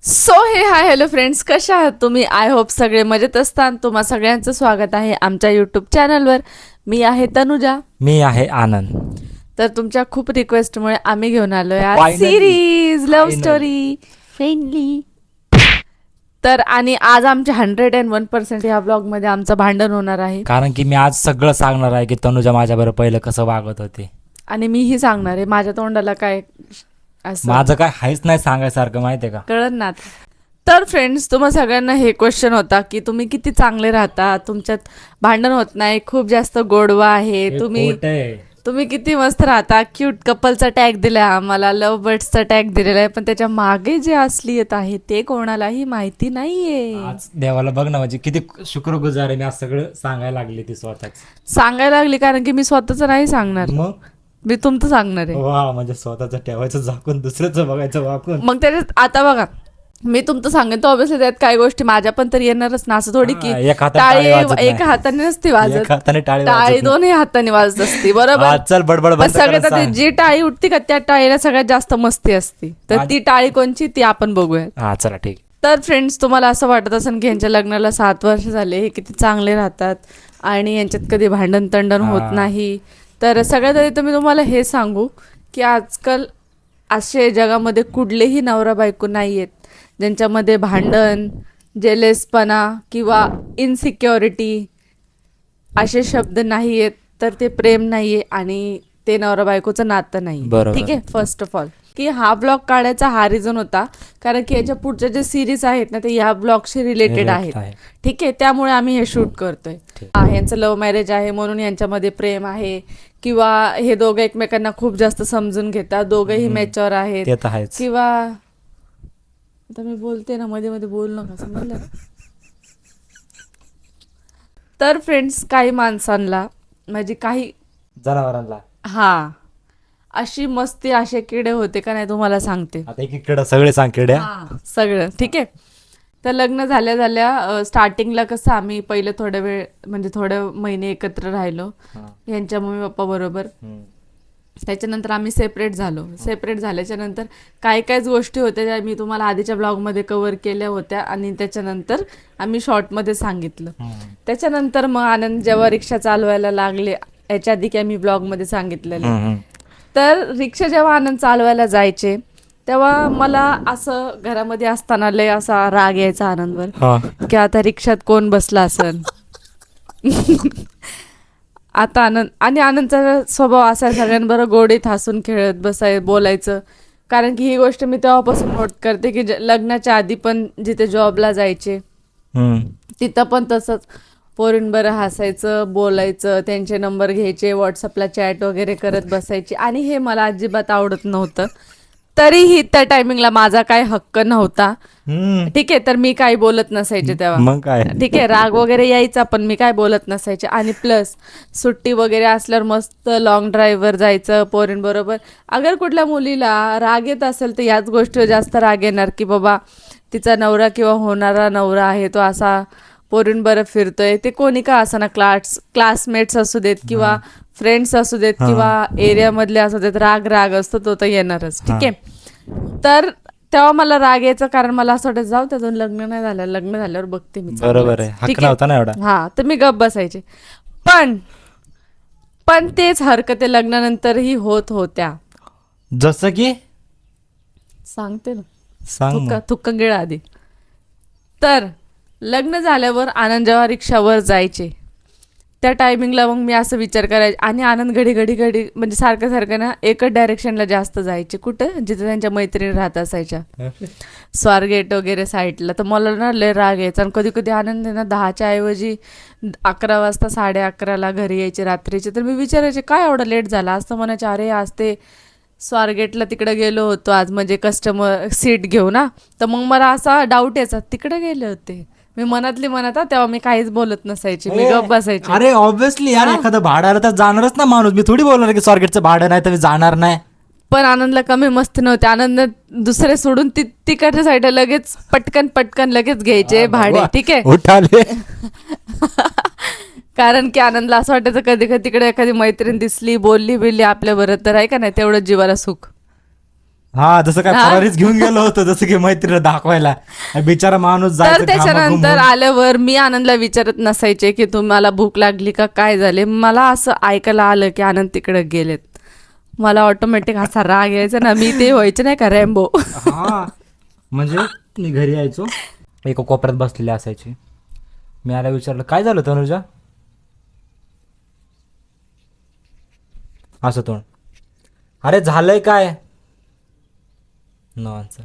So हे hi hello friends, कशा आहात तुम्ही? आय होप सगळे मजेत असतात. तुम्हा सगळ्यांचं स्वागत आहे आमच्या यूट्यूब चॅनलवर. मी आहे तनुजा. मी आहे आनंद. तर तुमच्या खूप रिक्वेस्टमुळे आम्ही घेऊन आलोय आज Finally. Series love Finally. Story friendly. तर आणि आज आमच्या 101% या ब्लॉग मध्ये आमचं भांडण होणार आहे. कारण की मी आज सगळं सांगणार आहे की तनुजा माझ्याबरोबर पहिलं कसं वागत होते. आणि मीही सांगणार आहे. माझ्या तोंडाला काय असं माझं काय हायच नाही सांगायसारखं, माहितीये का? कळत ना. तर फ्रेंड्स, तुम्हा सगळ्यांना हे क्वेश्चन होता की तुम्ही किती चांगले राहता, तुमच्यात भांडण होत नाही, खूप जास्त गोडवा आहे, हे तुम्ही खोटं आहे. तुम्ही किती मस्त राहता, क्यूट कपलचा टॅग दिलाय आम्हाला, लव्ह बर्ड्सचा टॅग दिलेला आहे, पण त्याच्या मागे जे असलियत आहे ते कोणालाही माहिती नाहीये. आज देवाला बघ ना, म्हणजे किती शुक्रगुजार आहे. मी आज सगळं सांगायला लागली ती स्वतःच. सांगायला लागली कारण की मी स्वतःच नाही सांगणार, मग मी तुमचं सांगणार आहे. वा, म्हणजे स्वतःच ठेवायचं झाकून, दुसऱ्याचं बघायचं वाकून. मग त्याच्यात आता बघा, मी तुमचं सांगेन तर ऑब्विसली त्यात काही गोष्टी माझ्या पण तर येणारच ना. असं थोडी की हा, एक हाताने टाळी वाजत नाही. एका हाताने नसते वाजत, एका हाताने टाळी टाळी वाजत नाही. दोन्ही हाताने वाजत असते, बरोबर? हा, चल बडबड पण बंद सगळ्यात करायला आधी सांग. जी टाळी उठते का त्या टाळीला सगळ्यात जास्त मस्ती असते. तर ती टाळी कोणची ती आपण बघूया. हा, चला ठीक. तर फ्रेंड्स, तुम्हाला असं वाटत असेल की यांच्या लग्नाला 7 वर्ष झाले, हे किती चांगले राहतात आणि यांच्यात कधी भांडण तंडण होत नाही. तर सगळ्यात आधी तर मी तुम्हाला हे सांगू की आजकाल असे जगामध्ये कुठलेही नवरा बायको नाही आहेत ज्यांच्यामध्ये भांडण, जेलेसपणा किंवा इनसिक्युरिटी असे शब्द नाही आहेत. तर ते प्रेम नाहीये आणि ते नवरा बायकोचं नातं नाही. बरोबर. ठीक आहे. फर्स्ट ऑफ ऑल की हा ब्लॉग काढायचा हा रिझन होता कारण की याच्या पुढच्या जे सिरीज आहेत ना ते ह्या ब्लॉगशी रिलेटेड आहेत. ठीक आहे. त्यामुळे आम्ही हे शूट करतोय. यांचं लव्ह मॅरेज आहे म्हणून यांच्यामध्ये प्रेम आहे किंवा हे दोघं एकमेकांना खूप जास्त समजून घेतात, दोघंही मॅच्युअर आहेत ते तर आहेच. किंवा आता मी बोलते ना, मध्ये मध्ये बोल नका, समजलं? तर फ्रेंड्स, काही माणसांना म्हणजे काही जनावरांना हा अशी मस्ती असे किडे होते का नाही तुम्हाला सांगते. आता एक इकडं सगळे सांग किड्या. सगळं ठीक आहे. तर लग्न झाल्या झाल्या स्टार्टिंगला कसं आम्ही पहिले थोडा वेळ म्हणजे थोडे महिने एकत्र राहिलो यांच्या मम्मी पप्पा बरोबर. त्याच्यानंतर आम्ही सेपरेट झालो. सेपरेट झाल्याच्या नंतर काही काहीच गोष्टी होत्या ज्या मी तुम्हाला आधीच्या ब्लॉगमध्ये कव्हर केल्या होत्या आणि त्याच्यानंतर आम्ही शॉर्टमध्ये सांगितलं. त्याच्यानंतर मग आनंद जेव्हा रिक्षा चालवायला लागले, याच्या आधी की मी ब्लॉगमध्ये सांगितलेलं, तर रिक्षा जेव्हा आनंद चालवायला जायचे तेव्हा मला असं घरामध्ये असताना लय असा राग यायचा आनंदवर की आता रिक्षात कोण बसला असेल. आता आनंदचा स्वभाव असा सगळ्यांबरोबर गोडीत हसून खेळत बोलायचं. कारण की ही गोष्ट मी तेव्हापासून नोट करते की लग्नाच्या आधी पण जिथे जॉबला जायचे तिथं पण तसंच पोरींबरं हसायचं, बोलायचं, त्यांचे नंबर घ्यायचे, व्हॉट्सअपला चॅट वगैरे करत बसायची आणि हे मला अजिबात आवडत नव्हतं. तरीही त्या टायमिंगला माझा काय हक्क नव्हता. ठीक आहे. तर मी काही बोलत नसायचे तेव्हा. मग काय, ठीक आहे. राग वगैरे यायचा पण मी काय बोलत नसायचे. आणि प्लस सुट्टी वगैरे असल्यावर मस्त लॉंग ड्राईव्हवर जायचं पोरींबरोबर. अगर कुठल्या मुलीला राग येत असेल तर याच गोष्टीवर जास्त राग येणार की बाबा तिचा नवरा किंवा होणारा नवरा आहे तो असा पोरींबरोबर फिरतोय. ते कोणी का असाना, क्लासमेट्स असू देत किंवा फ्रेंड्स असू देत किंवा एरियामधले असू देत, राग असतो तो तर येणारच. ठीक आहे. तर तेव्हा मला राग यायचं कारण मला असं वाटत जाऊ त्यातून लग्न नाही झालं, लग्न झाल्यावर बघते मी. बरोबर आहे, हक्क नव्हता ना एवढा. हा, तर मी गप्प बसायचे. पण तेच हरकती लग्नानंतरही होत होत्या. जसं की सांगते ना, सांग. थुक्क गिळा आधी. तर लग्न झाल्यावर आनंद जेव्हा रिक्षावर जायचे त्या टायमिंगला मग मी असं विचार करायचे आणि आनंद घडी म्हणजे सारखं ना एकच डायरेक्शनला जास्त जायचे. कुठं? जिथे त्यांच्या मैत्रिणी राहत असायच्या, स्वारगेट वगैरे साईडला. तर मला ना लय राग यायचा आणि कधी कधी आनंद ना 10च्या ऐवजी 11 वाजता 11:30ला घरी यायचे रात्रीचे. तर मी विचारायचे काय एवढा लेट झाला? असं म्हणायचे अरे आज ते स्वारगेटला तिकडे गेलो होतो आज, म्हणजे कस्टमर सीट घेऊ ना. तर मग मला असा डाऊट यायचा तिकडे गेले होते. मी मनातली म्हणत तेव्हा मी काहीच बोलत नसायचे, मी गप्प बसायचे. अरे ऑब्विसली यार, एखादं भाडं आलं तर जाणारच ना माणूस. मी थोडी बोलणार की स्वारगेटचं भाडं नाही तर मी जाणार नाही. पण आनंदला कमी मस्ती नव्हती. आनंद दुसरे सोडून तिकडच्या साईडला लगेच पटकन लगेच घ्यायचे भाडे. ठीक आहे. उठाले. कारण की आनंदला असं वाटायचं कधी कधी तिकडे एखादी मैत्रीण दिसली, बोलली बिलली आपल्या बरोबर तर आहे का नाही, तेवढंच जीवाला सुख. हा जसं काय फरारीच घेऊन गेलो होतो जसं की मैत्रीला दाखवायला बिचारा माणूस तर जायचं त्याच्यानंतर घामाघूम. आल्यावर मी आनंदला विचारत नसायचे की तुम्हाला भूक लागली का काय झाले. मला असं ऐकायला आलं की आनंद तिकडे गेलेत. मला ऑटोमॅटिक असा राग यायचा ना, मी ते व्हायचे नाही का रॅम्बो. हा म्हणजे मी घरी यायचो, एका कोपऱ्यात बसलेली असायची. मी आला विचारलं काय झालं तनुजा, असं तोंड, अरे झालंय काय, नो आन्सर.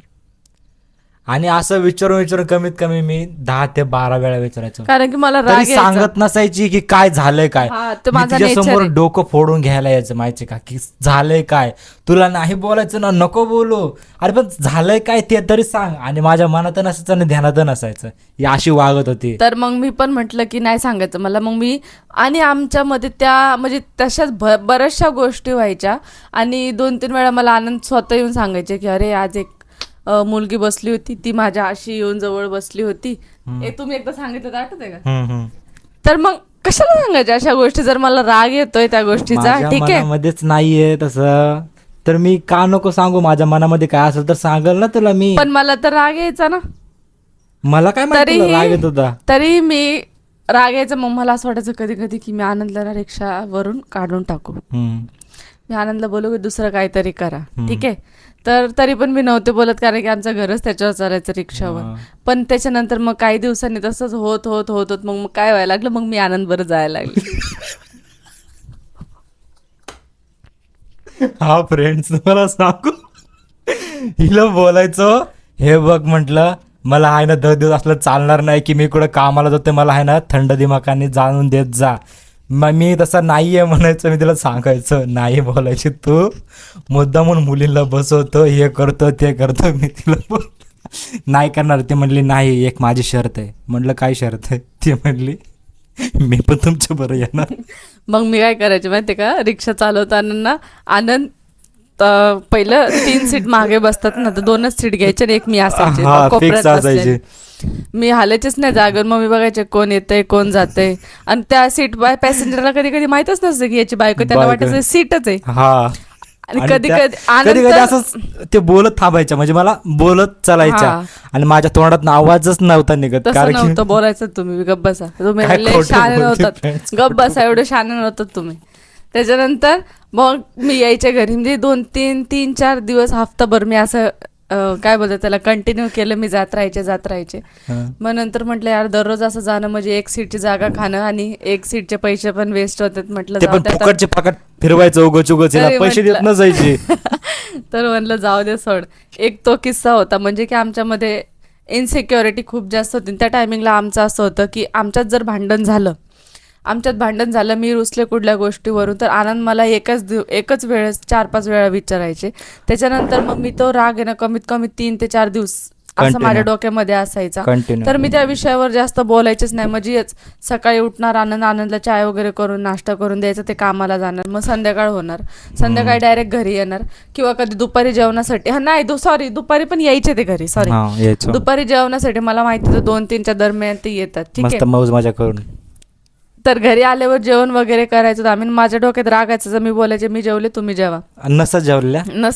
आणि असं विचारून कमीत कमी मी 10 ते 12 वेळा विचारायचो, कारण की मला तरी राग यायचा. सांगत नसायची की काय झालंय काय. हा, तर मी माझा तिच्यासमोर nature आहे. डोकं फोडून घ्यायला यायचं माहिती का, की झालंय काय, तुला नाही बोलायचं ना नको बोलू, अरे पण झालंय काय ते तरी सांग. आणि माझ्या मनात नसायचं आणि ध्यानात नसायचं, ही अशी वागत होती. तर मग मी पण म्हटलं की नाही सांगायचं मला. मग मी आणि आमच्यामध्ये त्या म्हणजे तशाच बऱ्याचशा गोष्टी व्हायच्या. आणि 2-3 वेळा मला आनंद स्वतः येऊन सांगायचे की अरे आज एक मुलगी बसली होती, ती माझ्या अशी येऊन जवळ बसली होती. तुम्ही एकदा सांगितलं तर आठवतंय का. तर मग कशाला सांगायच्या अशा गोष्टी, जर मला राग येतोय त्या गोष्टीचा. माझ्या ठीक आहे, मनामध्येच नाहीये तसं, तर मी का नको सांगू. माझ्या मनामध्ये काय असेल तर सांगेल ना तुला मी. पण मला तर राग यायचा ना. मला काय माहिती तुला राग येत होता. तरी मी राग यायचा. मग मला असं वाटायचं कधी कधी की मी आनंदला रिक्षावरून काढून टाकू. मी आनंदला बोलू की दुसरं काहीतरी करा. ठीक आहे. तर तरी पण मी नव्हते बोलत, कारण की आमचं घरच त्याच्यावर चालायचं रिक्षावर. पण त्याच्यानंतर मग काही दिवसांनी तसंच होत होत होत होत मग काय व्हायला लागलं, मग मी आनंद बरं जायला लागले. हा फ्रेंड्स तुम्हाला सांगू, हिला बोलायचो हे बघ म्हटलं मला आहे ना 10 दिवस असलं चालणार नाही की मी कुठं कामाला जाते, मला आहे ना थंड दिमाखाने जाणून देत जा. मग मी तसं नाहीये म्हणायचं, मी तिला सांगायचं नाही बोलायची तू, मुद्दा म्हणून मुलींना बसवतो, हे करतो ते करतो. मी तिला नाही करणार. ती म्हणली नाही एक माझी शर्त आहे. म्हटलं काय शर्त आहे. ती म्हणली मी पण तुमच्या बरं येणार. मग मी काय करायचे माहिती का, रिक्षा चालवताना ना आनंद पहिलं 3 सीट मागे बसतात ना, तर 2च सीट घ्यायचे आणि एक मी असायचे कोपऱ्यात बसलेली. मी हालायचेच नाही जागेवर. मग मी बघायचे कोण येतंय कोण जातंय. आणि त्या सीट बाय पॅसेंजरला कधी कधी माहितच नसतं की याची बायको, त्यांना वाटायचं सीटच आहे. हा आणि कधी कधी कधी कधी असं ते बोलत थांबायच्या, म्हणजे मला बोलत चालायच्या आणि माझ्या तोंडात आवाजच नव्हता निघत. तसं नव्हतं बोलायचं. तुम्ही गप्प बसा, तुम्ही लय शहाणे नव्हतात. गप्प बसा, एवढे शहाणे नव्हतात तुम्ही. त्याच्यानंतर मग मी यायच्या घरी, म्हणजे 2-3-4 दिवस हफ्ताभर मी असं काय बोलतात त्याला कंटिन्यू केलं. मी जात राहायचे. मग नंतर म्हटलं यार दररोज असं जाणं म्हणजे एक सीटची जागा खाणं आणि एक सीटचे पैसे पण वेस्ट होतात. म्हटलं ते पण फुकटचे पाकट फिरवायचं उगच पैसे देत नसायचे. तर म्हणलं जाऊ दे सोड. एक तो किस्सा होता, म्हणजे की आमच्यामध्ये इनसिक्युरिटी खूप जास्त होती. त्या टायमिंगला आमचं असं होतं की आमच्यात भांडण झालं, मी रुसले कुठल्या गोष्टीवरून, तर आनंद मला एकच वेळेस 4-5 वेळा विचारायचे. त्याच्यानंतर मग मी तो राग आहे ना कमीत कमी 3 ते 4 दिवस असं माझ्या डोक्यामध्ये असायचा. तर मी त्या विषयावर जास्त बोलायचेच नाही. म्हणजे सकाळी उठणार आनंदला चाय वगैरे करून नाश्ता करून द्यायचं, ते कामाला जाणार. मग संध्याकाळ होणार, संध्याकाळी डायरेक्ट घरी येणार. किंवा कधी दुपारी जेवणासाठी, दुपारी पण यायचे ते घरी. दुपारी जेवणासाठी मला माहिती होतं 2-3च्या दरम्यान ते येतात. ठीक आहे, मौज मजा करून. तर घरी आल्यावर जेवण वगैरे करायचं होतं आम्ही. माझ्या डोक्यात रागायचं, जर मी बोलायचे मी जेवले तुम्ही जेवा, नसं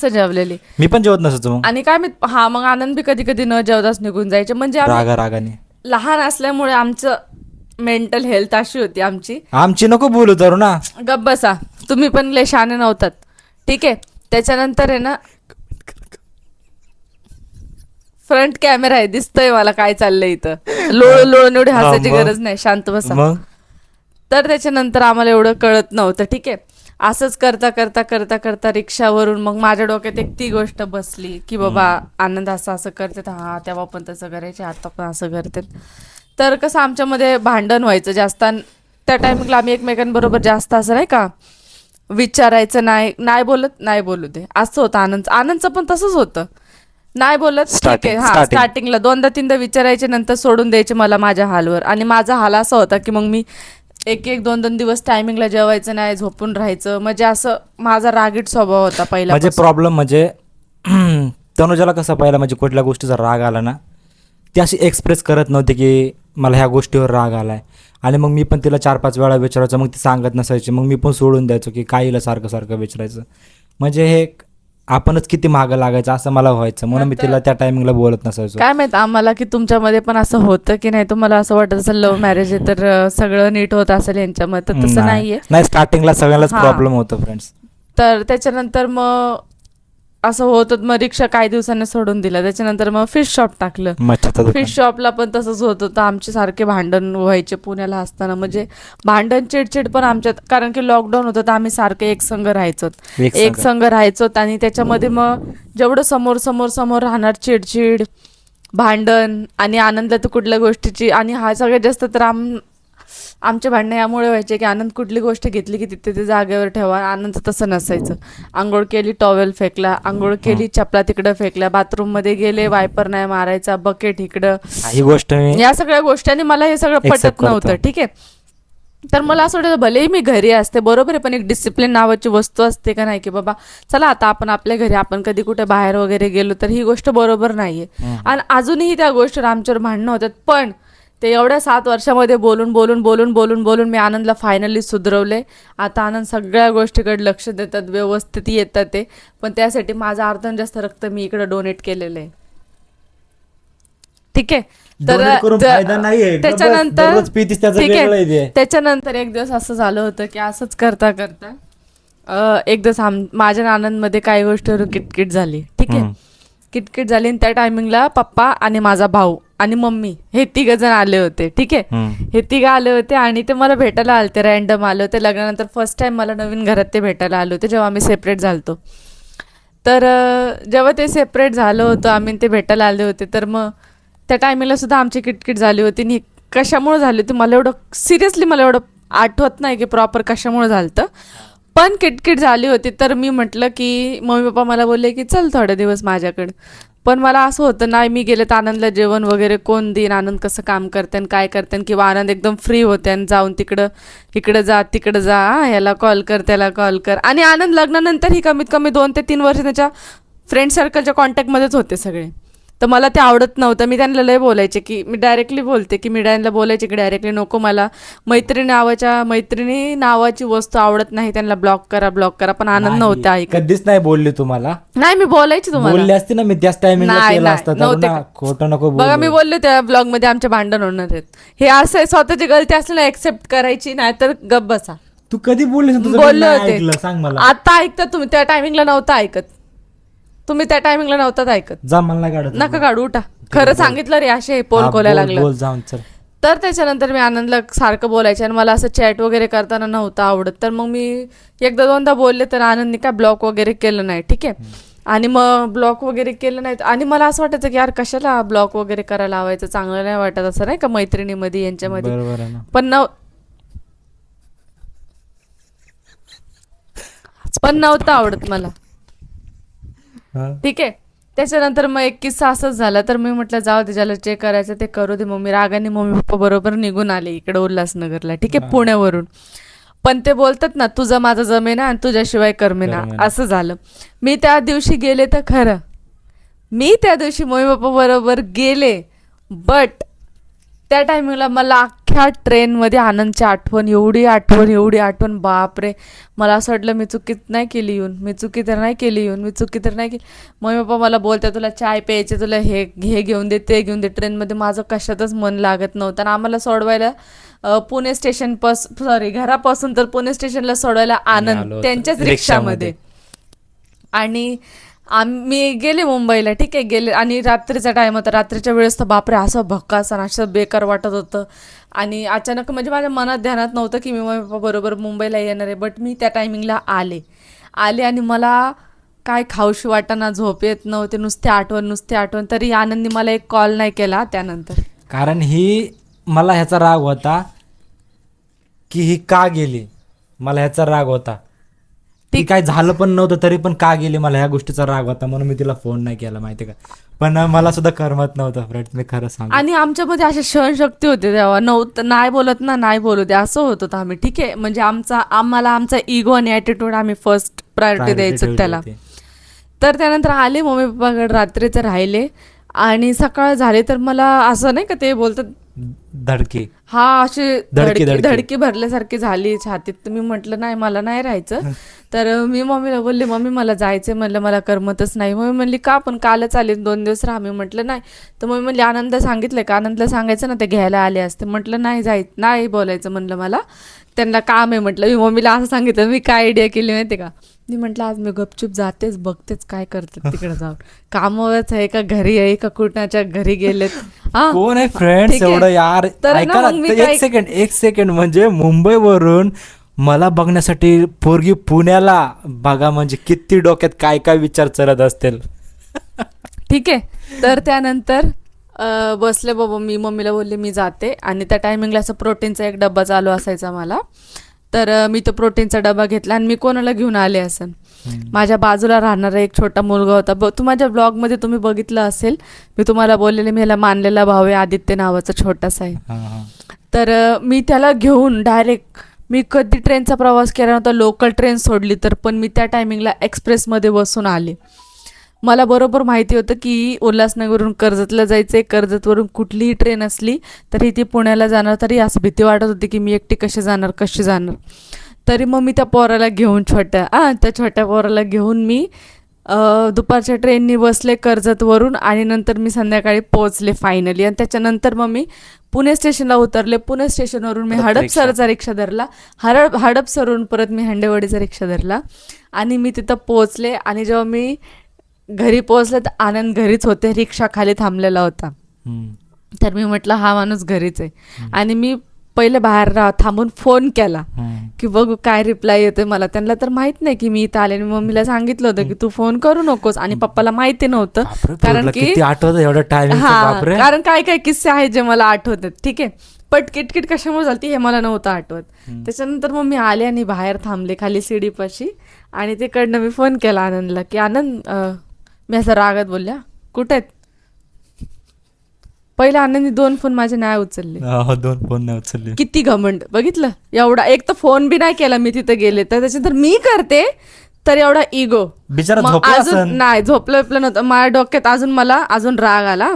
जेवलेली मी पण जेवत नसतो. आणि काय मी मग आनंद बी कधी कधी न जेवताच निघून जायचे. म्हणजे रागाने लहान असल्यामुळे आमचं मेंटल हेल्थ अशी होती आमची नको बोलू तर ना. गप्प बसा, तुम्ही पण लय शहाणे नव्हतात. ठीक आहे. त्याच्यानंतर आहे ना फ्रंट कॅमेरा आहे, दिसतोय मला काय चाललंय इथं. लोळून एवढी हसायची गरज नाही, शांत बसा. तर त्याच्यानंतर आम्हाला एवढं कळत नव्हतं. ठीक आहे. असंच करता रिक्षावरून मग माझ्या डोक्यात एक ती गोष्ट बसली की बाबा आनंद असं करतात, हा तेव्हा पण तसं करायचे, आता पण असं करतात. तर कसं आमच्यामध्ये भांडण व्हायचं जास्त. त्या टायमिंगला आम्ही एकमेकांबरोबर जास्त असं नाही का विचारायचं, नाही बोलू दे असं होतं. आनंदचं पण तसंच होतं, नाही बोलत. ठीक आहे. हा, स्टार्टिंगला 2दा-3दा विचारायचे, नंतर सोडून द्यायचे मला माझ्या हालवर. आणि माझा हाल असा होता की मग मी 1-2 दिवस टायमिंगला जेवायचं नाही, झोपून राहायचं. म्हणजे असं माझा रागीट स्वभाव होता पहिला. म्हणजे प्रॉब्लेम म्हणजे तनुजाला कसं पहिला म्हणजे कुठल्या गोष्टीचा राग आला ना, ती अशी एक्सप्रेस करत नव्हती की मला ह्या गोष्टीवर राग आलाय. आणि मग मी पण तिला 4-5 वेळा विचारायचं, मग ती सांगत नसायची. मग मी पण सोडून द्यायचो की काहीला सारखं विचारायचं. म्हणजे हे आपणच किती मागं लागायचं असं मला व्हायचं, म्हणून मी तिला त्या टायमिंगला बोलत नसायचो. काय माहित आम्हाला की तुमच्यामध्ये पण असं होतं की नाही, तुम्हाला असं वाटत असेल लव्ह मॅरेज आहे तर सगळं नीट होत असेल यांच्यामध्ये, तर तसं नाहीये. नाही, स्टार्टिंगला सगळ्यांनाच हा. प्रॉब्लेम होतो फ्रेंड्स. तर त्याच्यानंतर मग असं होतं, मग रिक्षा काही दिवसांनी सोडून दिला, त्याच्यानंतर मग फिश शॉप टाकलं. मच्छाचं दुकान. फिश शॉपला पण तसंच होत होतं, आमचे सारखे भांडण व्हायचे पुण्याला असताना, म्हणजे भांडण चिडचिड पण आमच्यात, कारण की लॉकडाऊन होतं तर आम्ही सारखे एक संघ राहायचो, एक संघ राहायचो. आणि त्याच्यामध्ये मग जेवढं समोर समोर समोर राहणार चिडचिड, भांडण, आणि आनंदला तर कुठल्या गोष्टीची, आणि हा सगळ्यात जास्त तर आमचे भांडणं यामुळे व्हायचे की आनंद कुठली गोष्ट घेतली की तिथे ते जागेवर ठेवा. आनंद तसं नसायचं. आंघोळ केली टॉवेल फेकला, आंघोळ केली चपला तिकडं फेकल्या, बाथरूममध्ये गेले वायपर नाही मारायचा, बकेट इकडं. ही गोष्ट मी या सगळ्या गोष्टींनी मला हे सगळं Accept पटत नव्हतं. करतो. ठीक आहे, तर मला असं वाटतं भलेही मी घरी असते बरोबर आहे, पण एक डिसिप्लिन नावाची वस्तू असते का नाही, की बाबा चला आता आपण आपल्या घरी, आपण कधी कुठे बाहेर वगैरे गेलो तर ही गोष्ट बरोबर नाहीये. आणि अजूनही त्या गोष्टीवर आमच्यावर भांडणं होतात. पण ते एवढ्या 7 वर्षामध्ये बोलून बोलून बोलून बोलून बोलून मी आनंदला फायनली सुधरवले. आता आनंद सगळ्या गोष्टीकडे लक्ष देतात, व्यवस्थित येतात ते. पण त्यासाठी माझं अर्धन जास्त रक्त मी इकडे डोनेट केलेलं आहे. ठीक आहे, Donate करून फायदा नाहीये. त्याच्यानंतर दररोज पितीस त्याचं ठीक वेगळं आहे आहे, ते. त्याच्यानंतर एक दिवस असं झालं होतं की असंच करता करता एक दिवस माझ्या आनंदमध्ये काही गोष्टीवर किटकिट झाली. ठीक आहे, किटकिट झाली, आणि त्या टायमिंगला पप्पा आणि माझा भाऊ आणि मम्मी हे 3 जण आले होते. ठीक आहे, हे 3 आले होते आणि ते मला भेटायला आले होते, रँडम आले होते. लग्नानंतर फर्स्ट टाइम मला नवीन घरात ते भेटायला आले होते जेव्हा आम्ही सेपरेट झालतो. तर जेव्हा ते सेपरेट झालं होतं आम्ही, ते भेटायला आले होते, तर मग त्या टायमिंगला सुद्धा आमची किटकिट झाली होती. आणि कशामुळे झाली होती मला एवढं सिरियसली मला एवढं आठवत नाही की प्रॉपर कशामुळे झालं होतं, पण किटकिट झाली होती. तर मी म्हटलं की मम्मी पप्पा मला बोलले की चल थोडे दिवस माझ्याकडे. पण मला असं होतं नाही, मी गेले तर आनंदला जेवण वगैरे कोण देईन, आनंद कसं काम करते आणि काय करते, किंवा आनंद एकदम फ्री होते आणि जाऊन इकडं जा तिकडं जा, ह्याला कॉल कर त्याला कॉल कर. आणि आनंद लग्नानंतर ही कमीत कमी 2 ते 3 वर्ष त्याच्या फ्रेंड सर्कलच्या कॉन्टॅक्टमध्येच होते सगळे. तर मला ते आवडत नव्हतं. मी त्यांना लय बोलायचे की मी डायरेक्टली बोलते की मी त्यांना बोलायचे की डायरेक्टली नको, मला मैत्रिणी नावाची वस्तू आवडत नाही, त्यांना ब्लॉक करा. पण आनंद नव्हता ऐकत. कधीच नाही बोलली तुम्हाला. नाही मी बोलायची तुम्हाला, बोलली असती ना मी त्याच टायमिंगला नाही, केलं नाही, असतं. नव्हते ना, खोटं नको बघा, मी बोलू. बोलले त्या ब्लॉग मध्ये आमच्या भांडण होणार आहेत. हे असं आहे, स्वतःची गलती असल्याला एक्सेप्ट करायची, नाही तर गप्प बसा. तू कधी बोलली तुझं बोलले नाही होते. ऐकलं, सांग मला. आता ऐकता तुम्ही, त्या टायमिंगला नव्हता ऐकत. तुम्ही त्या टायमिंगला नव्हतात ऐकत. जा, मला नाही काढत. नका काढू, उठा. खरं सांगितलं रे, असे पोल खोलायला लागलं. बोल जाऊन चल. तर त्याच्यानंतर मी आनंदला सारखं बोलायचे आणि मला असं चॅट वगैरे करताना नव्हतं आवडत. तर मग मी 1-2दा बोलले, तर आनंदने काय ब्लॉक वगैरे केलं नाही. ठीक आहे, आणि मग ब्लॉक वगैरे केलं नाही. आणि मला असं वाटायचं की यार कशाला ब्लॉक वगैरे करायला लावायचं, चांगलं नाही वाटत असं नाही का मैत्रिणीमध्ये यांच्यामध्ये. बरोबर आहे ना. पण नव्हतं आवडत मला. हा. ठीक आहे, त्याच्यानंतर मग एक किस्सा असंच झाला. तर मी म्हटलं जाऊ दे, ज्याला जे करायचं ते करू दे. मम्मी रागाने मम्मी पप्पा बरोबर निघून आले इकडे उल्हासनगरला. ठीक आहे, पुण्यावरून. पण ते बोलतात ना, तुझं माझं जमेना आणि तुझ्याशिवाय करमेना, असं झालं. मी त्या दिवशी गेले तर खरं, मी त्या दिवशी मम्मी पप्पा बरोबर गेले, बट त्या टायमिंगला मला अख्ख्या ट्रेनमध्ये आनंदची एवढी आठवण, बापरे. मला असं वाटलं मी चुकी नाही केली येऊन, मी चुकी तर नाही केली. मम्मी पप्पा मला बोलते तुला चाय प्यायचे, तुला हे घेऊन दे ते घेऊन दे. ट्रेनमध्ये माझं कशातच मन लागत नव्हतं. आणि आम्हाला सोडवायला पुणे स्टेशन घरापासून तर पुणे स्टेशनला सोडवायला आनंद त्यांच्याच रिक्षामध्ये. आणि आम्ही गेले मुंबईला. ठीक आहे, गेले आणि रात्रीचा टाइम होता. रात्रीच्या वेळेस तर बापरे असं भक्कास आणि असं बेकार वाटत होतं. आणि अचानक म्हणजे माझ्या मनात ध्यानात नव्हतं की मी मम्मी पप्पा बरोबर मुंबईला येणार आहे. बट मी त्या टायमिंगला आले आणि मला काय खाऊशी वाटाना, झोप येत नव्हते, नुसते आठवण. तरी आनंदनी मला एक कॉल नाही केला त्यानंतर. कारण मला ह्याचा राग होता की ही का गेली. मला ह्याचा राग होता ती काय झालं पण नव्हतं तरी पण का गेली, मला ह्या गोष्टीचा राग होता. म्हणून मी तिला फोन नाही केला, माहिती का. पण मला सुद्धा करमत नव्हतं फ्रेंड्स, मी खरं सांग. आणि आमच्यामध्ये अशी सहनशक्ती होती तेव्हा, नव्हतं नाही बोलत ना, नाही बोलू दे असं होत होतं आम्ही. ठीक आहे, म्हणजे आम्हाला आमचा इगो आणि ॲटिट्यूड आम्ही फर्स्ट प्रायोरिटी द्यायचं त्याला. तर त्यानंतर आले मम्मी पप्पाकडे, रात्रीचे राहिले आणि सकाळ झाले. तर मला असं नाही का ते बोलतात धडकी. हा अशी धडकी- धडकी. धडकी भरल्यासारखी झाली छातीत. तर मी म्हटलं नाही मला नाही राहायचं. तर मी मम्मीला बोलले मम्मी मला जायचंय. म्हणलं मला करमतच नाही. मम्मी म्हणली का पण कालच आले 2 दिवस राहा. मी म्हटलं नाही. तर मम्मी म्हणली आनंद सांगितलंय का? आनंदला सांगायचं ना ते घ्यायला आले असते. म्हटलं नाही नाही बोलायचं म्हणलं मला त्यांना काम आहे. म्हटलं मी मम्मीला असं सांगितलं. मी काय आयडिया केली माहिती का? मी म्हटलं आज मी गपचूप जातेच बघतेच काय करतात तिकडे जाऊन. कामावरच आहे का घरी आहे का कुणाच्या घरी गेलेत. हा कोण आहे फ्रेंड्स ठीक आहे. एवढं यार? तर ना ऐका ना, मग मी तर काय- एक सेकंड म्हणजे मुंबईवरून मला बघण्यासाठी पोरगी पुण्याला बघा, म्हणजे किती डोक्यात काय काय विचार चालत असतील. ठीक आहे. तर त्यानंतर बसले बाबा. मी मम्मीला बोलले मी जाते. आणि त्या टायमिंगला असं प्रोटीनचा एक डब्बा चालू असायचा मला. तर मी तो प्रोटीनचा डबा घेतला आणि मी कोणाला घेऊन आले असेल. माझ्या बाजूला राहणारा एक छोटा मुलगा होता. तू माझ्या ब्लॉगमध्ये तुम्ही बघितलं असेल. मी तुम्हाला बोललेले मी ह्याला मानलेला भाऊ आहे आदित्य नावाचा छोटासा आहे. हा, हा. तर मी त्याला घेऊन डायरेक्ट मी कधी ट्रेनचा प्रवास केला नव्हता. लोकल ट्रेन सोडली तर पण मी त्या टायमिंगला एक्सप्रेसमध्ये बसून आले. मला बरोबर माहिती होतं की उल्हासनगरवरून कर्जतला जायचं आहे. कर्जतवरून कुठलीही ट्रेन असली तरी ती पुण्याला जाणार. तरी असं भीती वाटत होती की मी एकटी कशी जाणार. तरी मग मी त्या पोराला घेऊन त्या छोट्या पोराला घेऊन मी दुपारच्या ट्रेननी बसले कर्जतवरून. आणि नंतर मी संध्याकाळी पोहोचले फायनली. आणि त्याच्यानंतर मग मी पुणे स्टेशनला उतरले. पुणे स्टेशनवरून मी हडपसरचा रिक्षा धरला. हडपसरवरून परत मी हंडेवाडीचा रिक्षा धरला. आणि मी तिथं पोहोचले. आणि जेव्हा मी घरी पोहोचले तर आनंद घरीच होते. रिक्षा खाली थांबलेला होता. तर मी म्हटलं हा माणूस घरीच आहे. आणि मी पहिले बाहेर थांबून फोन केला की बघू काय रिप्लाय येतोय मला. त्यांना तर माहित नाही की मी इथं आले. आणि मम्मीला सांगितलं होतं की तू फोन करू नकोस. आणि पप्पाला माहिती नव्हतं. कारण की आठवत एवढं टाइम. कारण काय काय किस्से आहेत जे मला आठवतात. ठीक आहे. पण किटकिट कशामुळे झाली हे मला नव्हतं आठवत. त्याच्यानंतर मग मी आले आणि बाहेर थांबले खाली सीडीपाशी. आणि तिकडनं मी फोन केला आनंदला की आनंद मी असं रागात बोलल्या कुठे आहेत. पहिला आनंदनी 2 फोन माझे नाही उचलले. 2 फोन नाही उचलले. किती घमंड बघितलं. एवढा एक तर फोन बी नाही केला मी तिथे गेले तर. त्याच्यानंतर मी करते तर एवढा इगो. बिचारा मग झोपला अजून असन. नाही झोपलं नव्हतं. माझ्या डोक्यात मला अजून राग आला.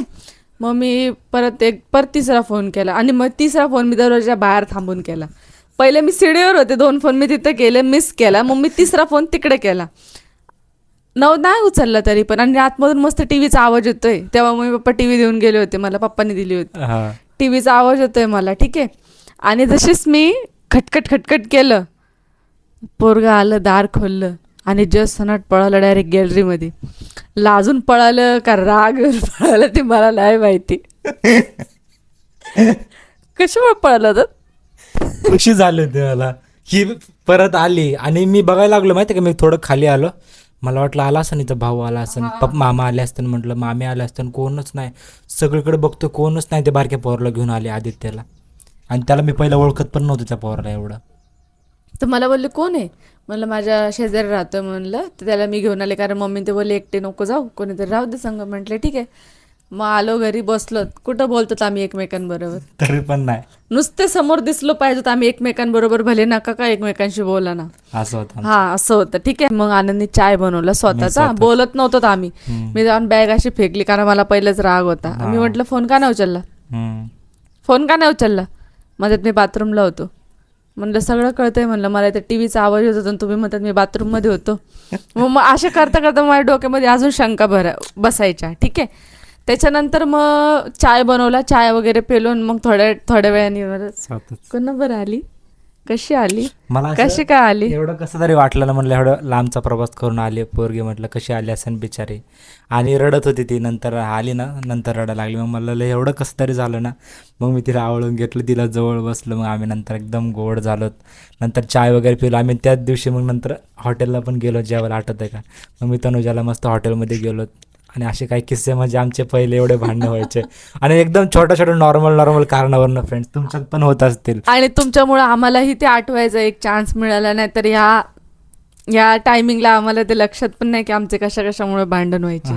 मग मी परत तिसरा फोन केला. आणि मग तिसरा फोन मी दरवाजा बाहेर थांबून केला. पहिले मी सीडीवर होते. 2 फोन मी तिथे केले मिस केला. मग मी तिसरा फोन तिकडे केला. नाही उचलला तरी पण. आणि आतमधून मस्त टीव्हीचा आवाज येतोय. तेव्हा मम्मी पप्पा टीव्ही देऊन गेले होते मला. पप्पांनी दिली होती. टीव्हीचा आवाज येतोय मला. ठीक आहे. आणि जशीच मी खटखट केलं पोरगा आलं दार खोललं. आणि जस्ट सनाट पळालं डायरेक्ट गॅलरीमध्ये. लाजून पळालं का राग पळालं ते मला नाही माहिती. कशामुळे पळालं तर खुशी झाली होती मला ही परत आली. आणि मी बघायला लागलो माहिती का. मी थोडं खाली आलो. मला वाटलं आला असं इथं भाऊ आला असं मामा आले असतं. म्हटलं मामी आले असतं. कोणच नाही. सगळीकडे बघतो कोणच नाही. ते बारक्या पोराला घेऊन आले आदित्यला. आणि त्याला मी पहिला ओळखत पण नव्हतं त्या पोराला एवढं. तर मला बोलले कोण आहे. म्हणलं माझ्या शेजारी राहतोय म्हणलं. तर त्याला मी घेऊन आले कारण मम्मी ते बोलले एकटे नको जाऊ कोणीतरी राहू दे संग. म्हटलं ठीक आहे. मग आलो घरी बसलो. कुठं बोलतो आम्ही एकमेकांबरोबर. तरी पण नाही. नुसते समोर दिसलो पाहिजे तर आम्ही एकमेकांबरोबर भले नका का एकमेकांशी बोला ना. असं होतं. हा असं होतं. ठीक आहे. मग आनंदनी चाय बनवला स्वतःचा. बोलत नव्हतो आम्ही. मी जाऊन बॅग अशी फेकली कारण मला पहिलेच राग होता. मी म्हटलं फोन का नाही उचलला. माझ्यात मी बाथरूमला होतो. म्हणलं सगळं कळतंय म्हणलं मला. इथे टीव्हीचा आवाज येत होता. तुम्ही म्हणतात मी बाथरूममध्ये होतो. मग अशा करता माझ्या डोक्यामध्ये अजून शंका बसायच्या. ठीक आहे. त्याच्यानंतर मग चाय बनवला. चाय वगैरे पेलून मग थोड्या वेळाने कोण बरं आली कशी आली मला कशी काय आली. एवढं कसं तरी वाटलं ना. म्हणलं एवढं लांबचा प्रवास करून आली पोरगी. म्हटलं कशी आली असेल बिचारी. आणि रडत होती ती. नंतर आली ना नंतर रडायला लागली. मग मला एवढं कसं तरी झालं ना. मग मी तिला आवळून घेतलं. तिला जवळ बसलं. मग आम्ही नंतर एकदम गोड झालो. नंतर चाय वगैरे पिलो आम्ही. त्याच दिवशी मग नंतर हॉटेलला पण गेलो जेवायला. आठवत आहे का. मग मी तनुजाला मस्त हॉटेलमध्ये गेलो. आणि असे काही किस्से म्हणजे आमचे पहिले एवढे भांडणं व्हायचे. आणि एकदम छोट्या नॉर्मल कारणावरनं फ्रेंड्स तुमच्यात पण होत असतील. आणि तुमच्यामुळे आम्हालाही ते आठवायचा एक चान्स मिळाला. नाही तर ह्या टायमिंगला आम्हाला ते लक्षात पण नाही की आमचे कशामुळे भांडण व्हायचे.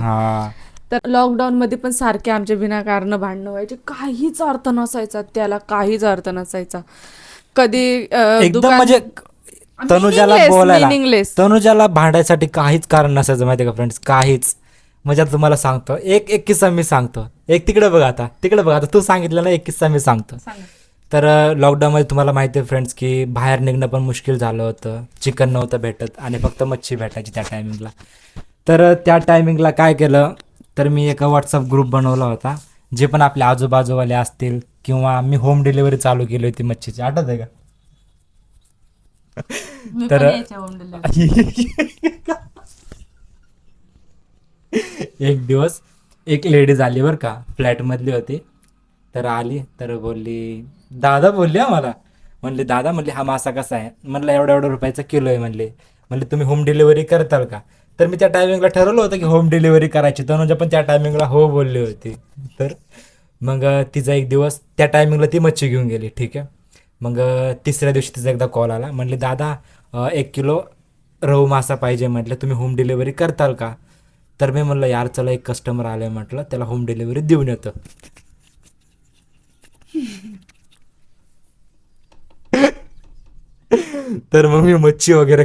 तर लॉकडाऊन मध्ये पण सारखे आमचे विनाकारण भांडणं व्हायचे. काहीच अर्थ नसायचा त्याला. काहीच अर्थ नसायचा. कधी एकदम म्हणजे तनुजाला भांडायसाठी काहीच कारण नसायचं माहिती का फ्रेंड्स. काहीच. म्हणजे आता तुम्हाला सांगतो एक किस्सा मी सांगतो. एक तिकडे बघ आता तू सांगितलं ना, एक किस्सा मी सांगतो. तर लॉकडाऊनमध्ये तुम्हाला माहिती आहे फ्रेंड्स की बाहेर निघणं पण मुश्किल झालं होतं, चिकन नव्हतं भेटत आणि फक्त मच्छी भेटायची त्या टायमिंगला. तर त्या टायमिंगला काय केलं, तर मी एका व्हॉट्सअप ग्रुप बनवला होता, जे पण आपले आजूबाजूवाले असतील, किंवा मी होम डिलिव्हरी चालू केली होती मच्छीची, आठवत आहे का? तर एक दिवस एक लेडीज आली बरं का, फ्लॅटमधली होती. तर आली तर बोलली, दादा बोलली हा मला, म्हणले दादा, म्हणले हा मासा कसा आहे, म्हणलं एवढा एवढा रुपयाचा किलो आहे, म्हणले तुम्ही होम डिलिव्हरी करताल का? तर मी त्या टायमिंगला ठरवलं होतं की होम डिलिव्हरी करायची, तनुजा पण त्या टायमिंगला हो बोलली होती. तर मग तिचा एक दिवस त्या टायमिंगला ती मच्छी घेऊन गेली, ठीक आहे. मग तिसऱ्या दिवशी तिचा एकदा कॉल आला, म्हणले दादा 1 किलो रहू मासा पाहिजे, म्हटलं तुम्ही होम डिलिव्हरी करताल का? तर मी म्हणलं यार चला, एक कस्टमर आलं आहे, म्हटलं त्याला होम डिलिव्हरी देऊन येतं. तर मग मी मच्छी वगैरे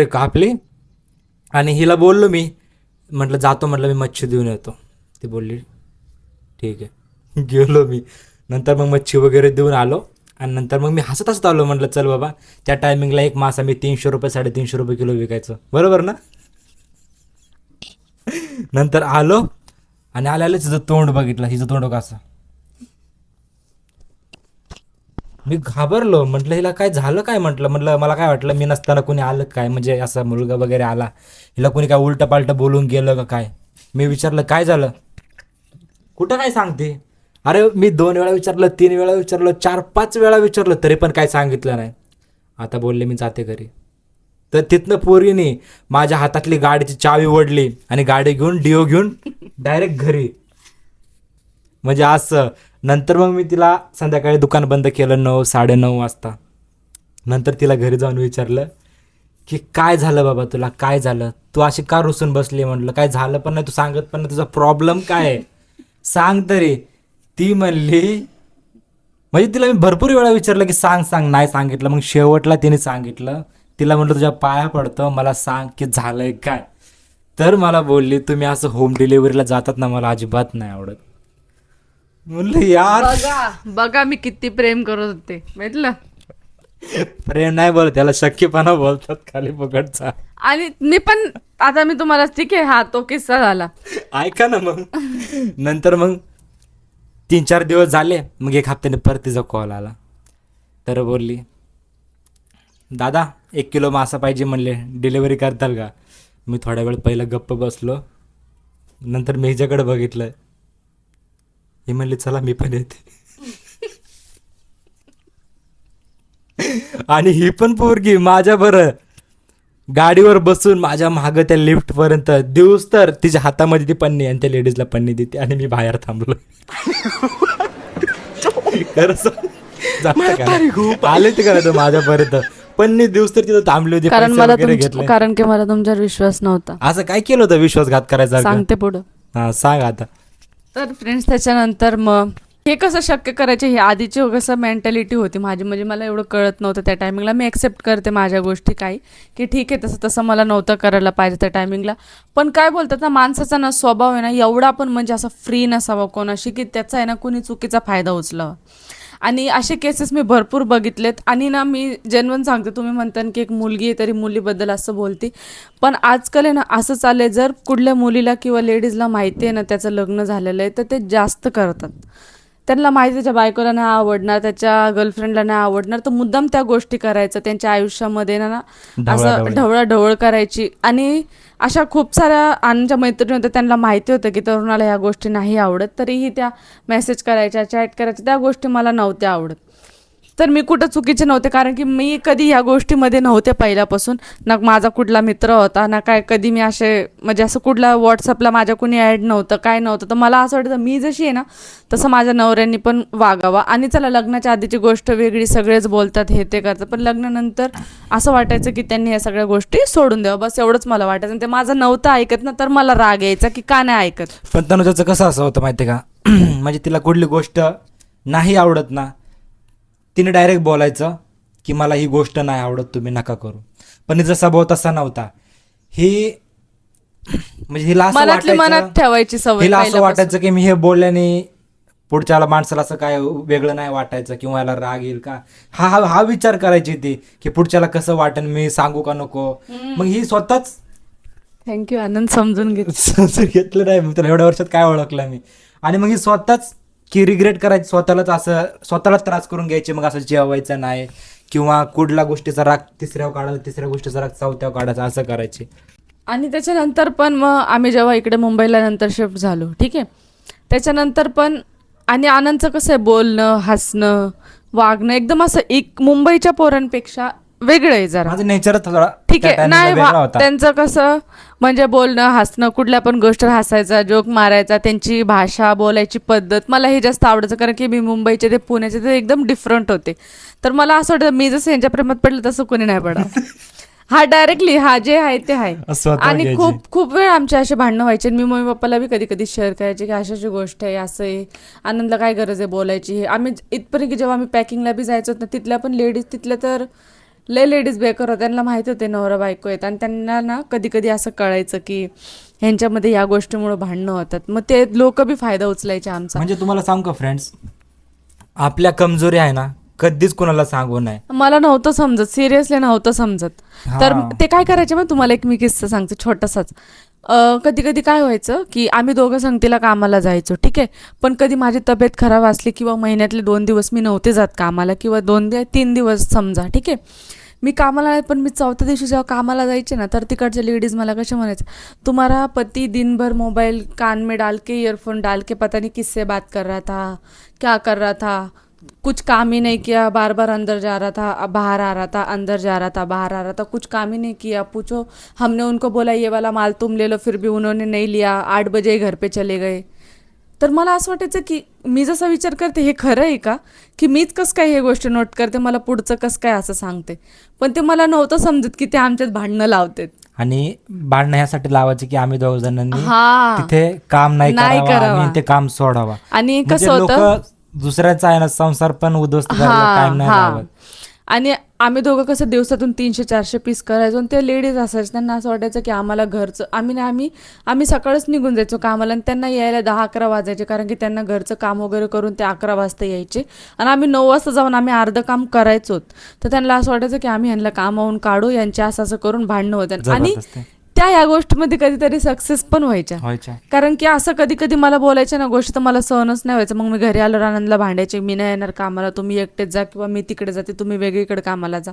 कापली आणि हिला बोललो मी, म्हटलं जातो, म्हटलं मी मच्छी देऊन येतो. ती बोलली ठीक आहे. गेलो मी, नंतर मग मच्छी वगैरे देऊन आलो आणि नंतर मग मी हसत हसत आलो, म्हटलं चल बाबा, त्या टायमिंगला एक मासा मी 300 रुपये 350 रुपये किलो विकायचं, बरोबर ना. नंतर आलो आणि आल्याला तिचं तोंड बघितलं, हिचं तोंड कसं, मी घाबरलो, म्हटलं हिला काय झालं काय, म्हटलं मला काय वाटलं मी नसताना कोणी आलं काय, म्हणजे असा मुलगा वगैरे आला, हिला कोणी काय उलटं पालटं बोलून गेलं का काय. मी विचारलं काय झालं, कुठं काय सांगते, अरे मी 2 वेळा विचारलं, 3 वेळा विचारलं, 4-5 वेळा विचारलं, तरी पण काय सांगितलं नाही. आता बोलले मी जाते घरी. तर तिथनं पोरीने माझ्या हातातली गाडीची चावी ओढली आणि गाडी घेऊन डिओ घेऊन डायरेक्ट घरी, म्हणजे असं. नंतर मग मी तिला संध्याकाळी दुकान बंद केलं 9-9:30 वाजता. नंतर तिला घरी जाऊन विचारलं की काय झालं बाबा, तुला काय झालं, तू अशी का रुसून बसली, म्हटलं काय झालं पण नाही, तू सांगत पण नाही, तुझा प्रॉब्लेम काय आहे सांग तरी. ती म्हणली, म्हणजे तिला मी भरपूर वेळा विचारलं की सांग, नाही सांगितलं. मग शेवटला तिने सांगितलं. तिला म्हटलं तुझ्या पाया पडतं, मला सांग की झालंय काय. तर मला बोलली तुम्ही असं होम डिलिव्हरीला जातात ना, मला अजिबात नाही आवडत. म्हणलं यार, बघा मी किती प्रेम करत होते, भेटलं. प्रेम नाही बोलत त्याला, शक्यपणा बोलतात खाली पकडचा. आणि मी पण आता मी तुम्हाला, ठीक आहे हा तो किस्सा झाला, ऐका ना. मग नंतर मग 3-4 दिवस झाले, मग 1 हफ्त्याने परत तिचा कॉल आला. तर बोलली दादा 1 किलो मासा पाहिजे, म्हणले डिलिव्हरी करताल का. मी थोड्या वेळ पहिलं गप्प बसलो, नंतर मी हिच्याकडे बघितलं, ही म्हणली चला मी पण येते. आणि ही पण पोरगी माझ्या बरं गाडीवर बसून माझ्या मागं त्या लिफ्ट पर्यंत दिवस, तर तिच्या हातामध्ये ती पन्नी आणि त्या लेडीजला पन्नी देते आणि मी बाहेर थांबलो. आले ते करायचं माझ्यापर्यंत पन्नी दिवस, तर तिथं थांबली होती, कारण पैसे मला वगैरे घेतले. कारण की मला तुमच्यावर विश्वास नव्हता. असं काय केलं होतं विश्वासघात करायचा, सांगते पुढं. हा सांग आता. तर फ्रेंड्स त्याच्यानंतर मग हे कसं शक्य करायचे, हे आधीची कसं मेंटॅलिटी होती माझी, म्हणजे मला एवढं कळत नव्हतं त्या टायमिंगला. मी ॲक्सेप्ट करते माझ्या गोष्टी काही, की ठीक आहे तसं मला नव्हतं करायला पाहिजे त्या टायमिंगला. पण काय बोलतात ना, माणसाचा ना स्वभाव आहे ना एवढा पण म्हणजे असं फ्री नसावा कोणाशी, की त्याचा आहे ना कोणी चुकीचा फायदा उचलावा. आणि असे केसेस मी भरपूर बघितलेत. आणि ना मी जेन्युइन सांगते, तुम्ही म्हणता की एक मुलगी आहे तरी मुलीबद्दल असं बोलते, पण आजकाल आहे ना असं चाललंय, जर कुठल्या मुलीला किंवा लेडीजला माहिती आहे ना त्याचं लग्न झालेलं आहे, तर ते जास्त करतात. त्यांना माहिती त्याच्या बायकोला नाही आवडणार, त्याच्या गर्लफ्रेंडला नाही आवडणार, तर मुद्दाम त्या गोष्टी करायचं त्यांच्या आयुष्यामध्ये ना असं ढवळाढवळ करायची. आणि अशा खूप साऱ्या आमच्या मैत्रिणी होत्या, त्यांना माहिती होतं की तरुणाला ह्या गोष्टी नाही आवडत, तरीही त्या मेसेज करायच्या, चॅट करायच्या, त्या गोष्टी मला नव्हत्या आवडत. तर मी कुठं चुकीचे नव्हते, कारण की मी कधी ह्या गोष्टीमध्ये नव्हते पहिल्यापासून. ना माझा कुठला मित्र होता ना काय, कधी मी असे म्हणजे असं कुठला व्हॉट्सअपला माझ्या कोणी ॲड नव्हतं, काय नव्हतं. तर मला असं वाटतं मी जशी आहे ना तसं माझ्या नवऱ्यांनी पण वागावा. आणि चला लग्नाच्या आधीची गोष्ट वेगळी, सगळेच बोलतात हे ते करतात, पण लग्नानंतर असं वाटायचं की त्यांनी या सगळ्या गोष्टी सोडून द्यावं, बस एवढंच मला वाटायचं. आणि ते माझं नव्हतं ऐकत ना, तर मला राग यायचा की का नाही ऐकत. पण तनुजाचं कसं असं होतं माहिती आहे का, म्हणजे तिला कुठली गोष्ट नाही आवडत ना, तिने डायरेक्ट बोलायचं की मला ही गोष्ट नाही आवडत, तुम्ही नका करू. पण हिचा स्वभाव तसा नव्हता. ही म्हणजे हिला असं मनातली मनात वाटायचं, ठेवायची सवय हिला असं पहिल्यापासून. वाटायचं की मी हे बोलल्याने पुढच्याला माणसाला असं काय वेगळं नाही वाटायचं किंवा याला राग येईल का, हा हा हा विचार करायची ती की पुढच्याला कसं वाटेल, मी सांगू का नको. मग ही स्वतःच थँक्यू आनंद, समजून घेत. समजून घेतलं नाही मग तुला एवढ्या वर्षात काय ओळखलं मी. आणि मग ही स्वतःच की रिग्रेट करायची, स्वतःलाच असं स्वतःलाच त्रास करून घ्यायची, मग असं जेवायचं नाही किंवा कुठल्या गोष्टीचा राग तिसऱ्यावर काढायचा, तिसऱ्या गोष्टीचा राग चौथ्यावर काढायचा, असं करायची. आणि त्याच्यानंतर पण मग आम्ही जेव्हा इकडे मुंबईला नंतर शिफ्ट झालो, ठीक आहे, त्याच्यानंतर पण आणि आनंदचं कसं आहे, बोलणं, हसणं, वागणं एकदम असं एक मुंबईच्या पोरांपेक्षा वेगळं आहे जरा. माझं नेचरच थोडा ठीक त्या आहे, timing ला नाही वेगळा होता. त्यांचं कसं म्हणजे बोलणं, हसणं, कुठल्या पण गोष्टीवर हसायचा, जोक मारायचा, त्यांची भाषा, बोलायची पद्धत मला हे जास्त आवडायचं, कारण की मी मुंबईचे ते पुण्याचे ते एकदम डिफरंट होते. तर मला असं वाटतं मी जसं यांच्या प्रेमात पडलं तसं कोणी नाही पडावं. हा डायरेक्टली हा जे आहे ते आहे. स्वतः आणि घ्यायची. खूप खूप वेळ आमचे असे भांडणं व्हायचे. मी मम्मी पप्पाला बी कधी कधी शेअर करायचे की अशाची गोष्ट आहे, असं आहे, आनंदला काय गरज आहे बोलायची. हे आम्ही इथपर्यंत की जेव्हा आम्ही पॅकिंगला बी जायचो ना, तिथल्या पण लेडीज, तिथल्या तर लय लेडीज बेकार होत्या, त्यांना माहिती होते नवरा बायको आहेत, आणि त्यांना ना कधी कधी असं कळायचं की ह्यांच्यामध्ये या गोष्टीमुळे भांडणं होतात, मग ते लोक बी फायदा उचलायचे आमचा. म्हणजे तुम्हाला सांगू का फ्रेंड्स, आपल्या कमजोरी आहे ना कधीच कोणाला सांगू नये. मला नव्हतं समजत, सिरियसली नव्हतं समजत. तर हा. ते काय करायचे मग तुम्हाला एक मी किस्सा सांगते छोटासाच. कधी कधी काय व्हायचं की आम्ही दोघं संगतीला कामाला जायचो, ठीक आहे, पण कधी माझी तब्येत खराब असली किंवा महिन्यातले 2 दिवस मी नव्हते जात कामाला किंवा 3 दिवस समजा, ठीक आहे, मी कामाला नाही, पण मी 4थ्या दिवशी जेव्हा कामाला जायचे ना, तर तिकडच्या लेडीज मला कशा म्हणायचं, तुम्हारा पति दिन भर मोबाईल कान में डाल के, ईयरफोन डाल के पता नहीं किससे बात कर रहा था, क्या कर रहा था, कुछ काम ही नहीं किया, बार बार अंदर जा रहा था, बाहर आ रहा था, अंदर जा रहा था, बाहर आ रहा था, कुछ काम ही नहीं किया, पूछो हमने उनको बोला ये वाला माल तुम ले लो, फिर भी उन्होंने नहीं लिया, 8 बजे ही घर पे चले गए. तर मला असं वाटायचं की मी जसा विचार करते हे खरं आहे का, की मीच कसं काय हे गोष्ट नोट करते, मला पुढचं कसं काय असं सांगते. पण ते मला नव्हतं समजत की ते आमच्यात भांडणं लावतात. आणि भांडणं ह्यासाठी लावायचे की आम्ही 2 जणांनी हा, तिथे काम नाही नाही करावं करावं. आणि ते काम सोडावा. आणि म्हणजे कसं होतं, लोक दुसऱ्याचा आहे ना संसार पण उद्ध्वस्त करायला टाइम नाही लावत. आणि आम्ही दोघं कसं दिवसातून 300-400 पीस करायचो, आणि ते लेडीज असायचे, त्यांना असं वाटायचं की आम्हाला घरचं, आम्ही सकाळच निघून जायचो कामाला, आणि त्यांना यायला 10-11 वाजायचे, कारण की त्यांना घरचं काम वगैरे करून ते 11 वाजता यायचे, आणि आम्ही 9 वाजता जाऊन आम्ही अर्धं काम करायचो. तर त्यांना असं वाटायचं की आम्ही ह्यांना कामावून काढू, यांच्या असं करून भांडणं होतं. आणि जबरदस्त त्या या गोष्टीमध्ये कधीतरी सक्सेस पण व्हायच्या, व्हायच्या. कारण की असं कधी कधी मला बोलायच्या ना गोष्ट, तर मला सहनच नाही व्हायचं. मग मी घरी आलो, आनंदला भांडायचे, मी नाही येणार कामाला, तुम्ही एकटेच जा, किंवा मी तिकडे जाते, तुम्ही वेगळीकडे कामाला जा.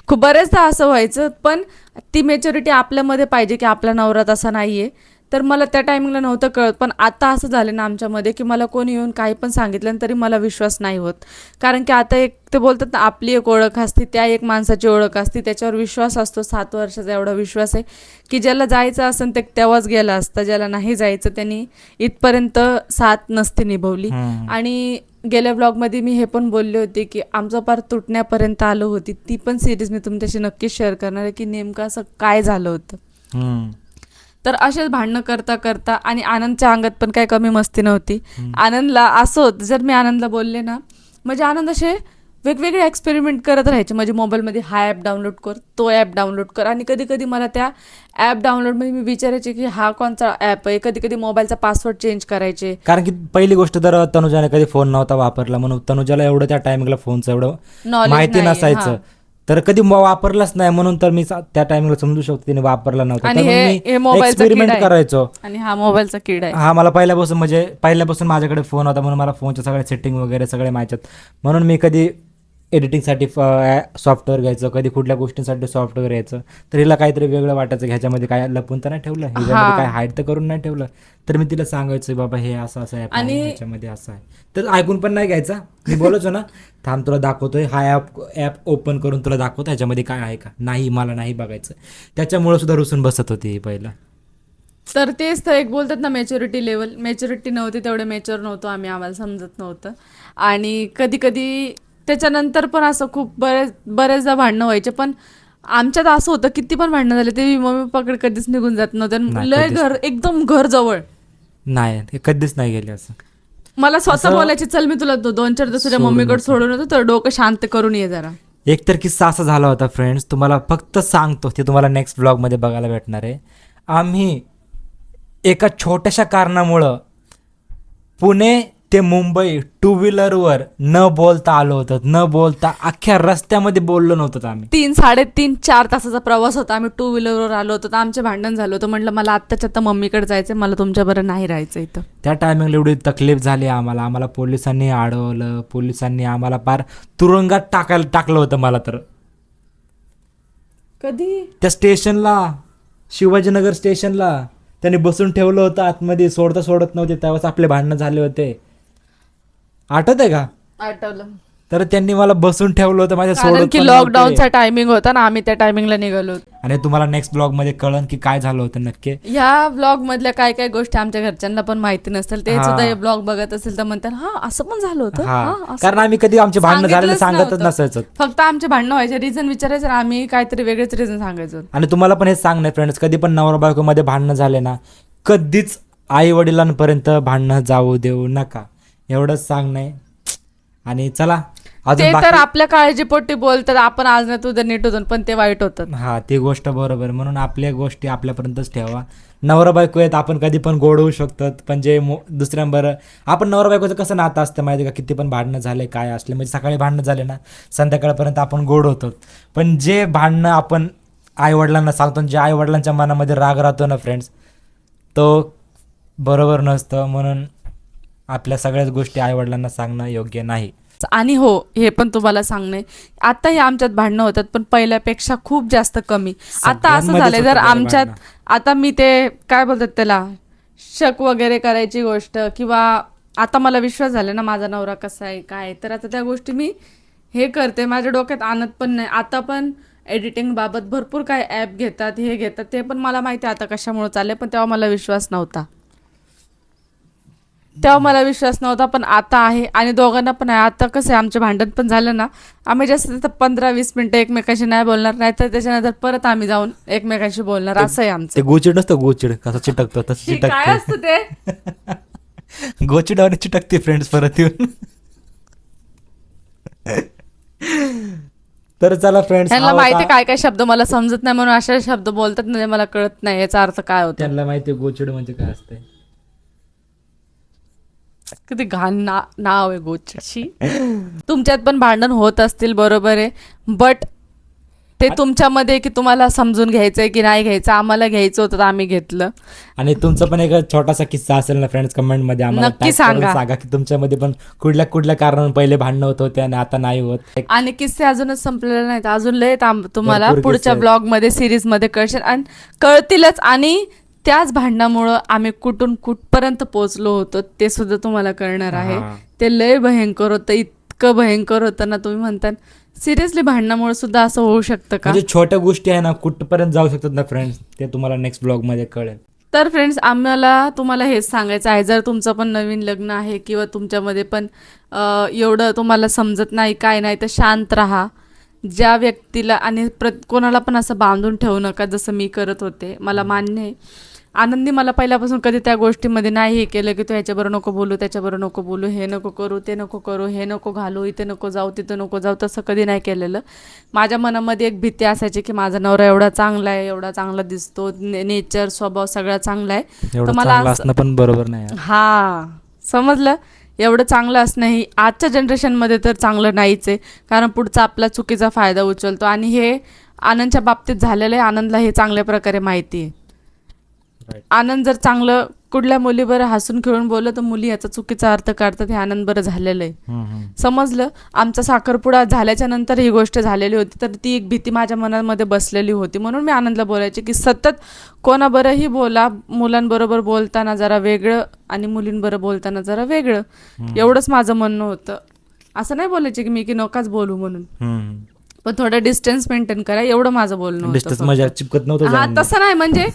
खूप बरेचदा असं व्हायचं. पण ती मेच्युरिटी आपल्यामध्ये पाहिजे की आपला नवरा तसा नाही आहे. तर मला त्या टायमिंगला नव्हतं कळत, पण आता असं झालं ना आमच्यामध्ये की मला कोणी येऊन काही पण सांगितलं तरी मला विश्वास नाही होत, कारण की आता एक ते बोलतात ना, आपली एक ओळख असते, त्या एक माणसाची ओळख असते, त्याच्यावर विश्वास असतो. 7 वर्षाचा एवढा विश्वास आहे की ज्याला जायचं असेल ते तेव्हाच गेला असता, ज्याला नाही जायचं त्यांनी इथपर्यंत साथ नसते निभवली. आणि गेल्या ब्लॉगमध्ये मी हे पण बोलले होते की आमचं पार तुटण्यापर्यंत आलं होती, ती पण सिरीज मी तुमच्याशी नक्कीच शेअर करणार आहे की नेमकं असं काय झालं होतं. तर असेच भांडणं करता करता, आणि आनंदच्या अंगात पण काही कमी मस्ती नव्हती. आनंदला असं होतं, जर मी आनंदला बोलले ना, म्हणजे आनंद असे वेगवेगळे एक्सपेरिमेंट करत राहायचे. म्हणजे मोबाईलमध्ये हा ॲप डाउनलोड कर, तो ॲप डाउनलोड कर, आणि कधी कधी मला त्या ॲप डाउनलोडमध्ये मी विचारायचे की हा कोणता ॲप आहे. कधी कधी मोबाईलचा पासवर्ड चेंज करायचे, कारण की पहिली गोष्ट तर तनुजाने कधी फोन नव्हता वापरला, म्हणून तनुजाला एवढं त्या टायमिंगला फोनचं एवढं Knowledge माहिती नाही, नसायचं. हा. तर कधी वापरलाच नाही, म्हणून तर मी त्या टायमिंगला समजू शकतो तिने वापरला नव्हता. आणि तर हे मी मोबाईलचा एक्सपेरिमेंट किडा आहे. करायचो. आणि हा मोबाईलचा किडा आहे. हा मला पहिल्यापासून माझ्याकडे फोन होता, म्हणून मला फोनच्या सगळ्या सेटिंग वगैरे सगळे माहिती, म्हणून मी कधी एडिटिंगसाठी सॉफ्टवेअर घ्यायचं, कधी कुठल्या गोष्टींसाठी सॉफ्टवेअर घ्यायचं. तर हिला काहीतरी वेगळं वाटायचं की ह्याच्यामध्ये काय लपून तर नाही ठेवलं, ह्याच्यामध्ये काय हाईड तर करून नाही ठेवलं. तर मी तिला सांगायचं बाबा हे असं असं ॲप आहे, ह्याच्यामध्ये असं आहे. तर ऐकून पण नाही घ्यायचा. मी बोलायचो ना, थांब तुला दाखवतोय, हा ॲप ओपन करून तुला दाखवतो ह्याच्यामध्ये काय आहे का. नाही, मला नाही बघायचं. त्याच्यामुळे सुद्धा रुसून बसत होती पहिला. तर तेच तर एक बोलतात ना, मेच्युरिटी लेवल, मेच्युरिटी नव्हती, तेवढे मेच्युअर नव्हतो आम्ही, आम्हाला समजत नव्हतं. आणि कधी कधी त्याच्यानंतर पण असं खूप बरेचदा भांडणं व्हायचे. पण आमच्यात असं होतं, किती पण भांडणं झाले ते मम्मी पप्पाकडे कधीच निघून जात नव्हतं. लय एकदम घर जवळ नाही, ते कधीच नाही गेले. असं मला स्वतः बोलायचे, चल मी तुला 2-4 दिवस तुझ्या मम्मीकडे सोडून होतो, तर डोकं शांत करून ये जरा. एक तर किस्सा असा झाला होता फ्रेंड्स, तुम्हाला फक्त सांगतो, ते तुम्हाला नेक्स्ट ब्लॉगमध्ये बघायला भेटणार आहे. आम्ही एका छोट्याशा कारणामुळं पुणे ते मुंबई 2 व्हीलरवर न बोलता आलो होतं, न बोलता अख्ख्या रस्त्यामध्ये बोललो नव्हतं आम्ही. 3-3.5-4 तासाचा प्रवास होता. आम्ही 2 व्हीलरवर आलो होतो तर आमचे भांडण झालं होतं. म्हटलं मला आत्ताच्या आता मम्मीकडे जायचं, मला तुमच्याबरोबर नाही राहायचं इथं. त्या टायमिंगला एवढी तकलीफ झाली आम्हाला पोलिसांनी अडवलं, पोलिसांनी आम्हाला पार तुरुंगात टाकलं होतं मला तर. कधी त्या स्टेशनला, शिवाजीनगर स्टेशनला त्यांनी बसून ठेवलं होतं आतमध्ये, सोडत नव्हते. त्यावेळेस आपले भांडणं झाले होते, आठवत आहे का? आठवलं. तर त्यांनी मला बसून ठेवलं होतं माझ्या कारण सोडत की पण नव्हते. लॉकडाऊनचा टायमिंग होता ना, आम्ही त्या टायमिंगला निघालो होतो. आणि तुम्हाला नेक्स्ट ब्लॉग मध्ये कळन की काय झालं होतं नक्की. ह्या ब्लॉग मधल्या काय काय गोष्टी आमच्या घरच्यांना पण माहिती नसतील, ते हा. सुद्धा हे ब्लॉग बघत असेल तर म्हणतात हा असं पण झालं होतं. हा, हा, असं कारण आम्ही कधी आमचे भांडणं झालेले सांगितलंच सांगतच नव्हतं. नसायचं. फक्त आमचे भांडणं व्हायचे, रिझन विचारायचं आणि आम्ही काहीतरी वेगळेच रिझन सांगायचो. आणि तुम्हाला पण हे सांगणे फ्रेंड्स, कधी पण नवरा बायको मध्ये भांडणं झाले ना, कधीच आई वडिलांपर्यंत भांडणं जाऊ देऊ नका, एवढंच सांगणे. आणि चला ते अजून तर बाकी. आपल्या काळजीपोटी बोलतात, आपण आज ना तुझं नीट होतो, पण ते वाईट होतं. हा, ती गोष्ट बरोबर. म्हणून आपल्या गोष्टी आपल्यापर्यंतच ठेवा. नवरा बायको आहेत, आपण कधी पण गोड होऊ शकतात, पण जे दुसऱ्यांबरोबर आपण नवरा बायकोचं कसं नातं असतं माहिती का, किती पण भांडणं झाले काय असले, म्हणजे सकाळी भांडणं झाले ना संध्याकाळपर्यंत आपण गोड होतो. पण जे भांडणं आपण आईवडिलांना सांगतो, जे आईवडिलांच्या मनामध्ये राग राहतो ना फ्रेंड्स, तो बरोबर नसतं. म्हणून आपल्या सगळ्याच गोष्टी आईवडिलांना सांगणं योग्य नाही. आणि हो, हे पण तुम्हाला सांगणे, आताही आमच्यात भांडणं होतात, पण पहिल्यापेक्षा खूप जास्त कमी. आता असं सगळ्यांमध्येच झालंय, जर होतं आमच्यात भांडणं. आता मी ते काय बोलतात त्याला, शक वगैरे करायची गोष्ट, किंवा आता मला विश्वास झाला ना माझा नवरा कसा आहे काय, तर आता त्या गोष्टी मी हे करते, माझ्या डोक्यात आणत पण नाही. आता पण एडिटिंग बाबत भरपूर काय ॲप घेतात, हे घेतात, ते पण मला माहिती आहे आता कशामुळे चालले, पण तेव्हा मला विश्वास नव्हता. पण आता आहे. आणि दोघांना पण आहे. आता कसं आहे, आमचे भांडण पण झालं ना, आम्ही जास्त 15-20 मिनिटं एकमेकाशी नाही बोलणार, नाही तर त्याच्यानंतर परत आम्ही जाऊन एकमेकाशी बोलणार, असं आहे आमचं. ते गोचिड नसतं, गोचिड कसं चिटकतं तसं हे काय चिटकतं. असतं ते? गोचिडावर चिटकते फ्रेंड्स परत येऊन. तर चला फ्रेंड्स, त्यांना माहिती काय काय शब्द मला समजत नाही, म्हणून अशा शब्द बोलतात ना, मला कळत नाही याचा अर्थ काय होतो. त्यांना माहिती गोचिड म्हणजे काय असते. किती घाण नाव आहे गोचशी. तुमच्यात पण भांडण होत असतील, बरोबर आहे, बट ते तुमच्यामध्ये की तुम्हाला समजून घ्यायचंय की नाही घ्यायचं. आम्हाला घ्यायचं होतं तर आम्ही घेतलं. आणि तुमचा पण एक छोटासा किस्सा असेल ना फ्रेंड्स, कमेंट मध्ये आम्हाला नक्की tag करून सांगा. सांगा की तुमच्यामध्ये पण कुठल्या कारणाने पहिले भांडणं होत होते आणि आता नाही होत. आणि किस्से अजूनच संपलेले नाहीत, अजून लय तुम्हाला भरपूर पुढच्या किस्से आहेत. ब्लॉग मध्ये सिरीज मध्ये कळशील आणि कळतीलच. आणि त्याच भांडणामुळं आम्ही कुठपर्यंत पोहोचलो होतो ते सुद्धा तुम्हाला कळणार आहे. हा. ते लय भयंकर होतं, इतकं भयंकर होतं ना, तुम्ही म्हणता सिरियसली भांडणामुळे सुद्धा असं होऊ शकतं का? म्हणजे छोट्या गोष्टी आहे ना, कुठपर्यंत जाऊ शकतात ना फ्रेंड्स, ते तुम्हाला नेक्स्ट ब्लॉग मध्ये कळेल. तर फ्रेंड्स, आम्हाला तुम्हाला हेच सांगायचं आहे, जर तुमचं पण नवीन लग्न आहे किंवा तुमच्यामध्ये पण एवढं तुम्हाला समजत नाही काय नाही, तर शांत राहा. ज्या व्यक्तीला आणि कोणाला पण असं बांधून ठेवू नका, जसं मी करत होते. मला मान्य आहे, आनंदी मला पहिल्यापासून कधी त्या गोष्टीमध्ये नाही हे केलं की तू ह्याच्याबरोबर नको बोलू, त्याच्याबरोबर नको बोलू, हे नको करू, ते नको करू, हे नको घालू, इथे नको जाऊ, तिथं नको जाऊ, तसं कधी नाही केलेलं. माझ्या मनामध्ये एक भीती असायची की माझा नवरा एवढा चांगला आहे, एवढा चांगला दिसतो, नेचर स्वभाव सगळा चांगला आहे, एवढं तर मला चांगलं असं- असणं पण बरोबर नाही आहे. हा, समजलं. एवढं चांगलं असणं ही आजच्या जनरेशनमध्ये तर चांगलं नाहीच आहे, कारण पुढचा आपला चुकीचा फायदा उचलतो. आणि हे आनंदच्या बाबतीत झालेलं आहे. आनंदला हे चांगल्या प्रकारे माहिती आहे. Right. आनंद जर चांगलं कुठल्या मुलीबरोबर हसून खेळून बोललं तर मुली याचा चुकीचा अर्थ काढतात. हे आनंद बरं झालेलं आहे. समजलं. आमचा साखरपुडा झाल्याच्या नंतर ही गोष्ट झालेली होती, तर ती एक भीती माझ्या मनामध्ये बसलेली होती. म्हणून मी आनंदला बोलायचे की सतत कोणाबरोबरही बोला, मुलांबरोबर बोलताना जरा वेगळं आणि मुलींबरोबर बोलताना जरा वेगळं, एवढंच माझं म्हणणं होतं. असं नाही बोलायचे की मी की नकाच बोलू म्हणून, पण थोडं डिस्टन्स मेंटेन करा, एवढं माझं बोलणं डिस्टन्स होतं. मजा चिपकत नव्हतं हा, जाणं. तसं नाही, म्हणजे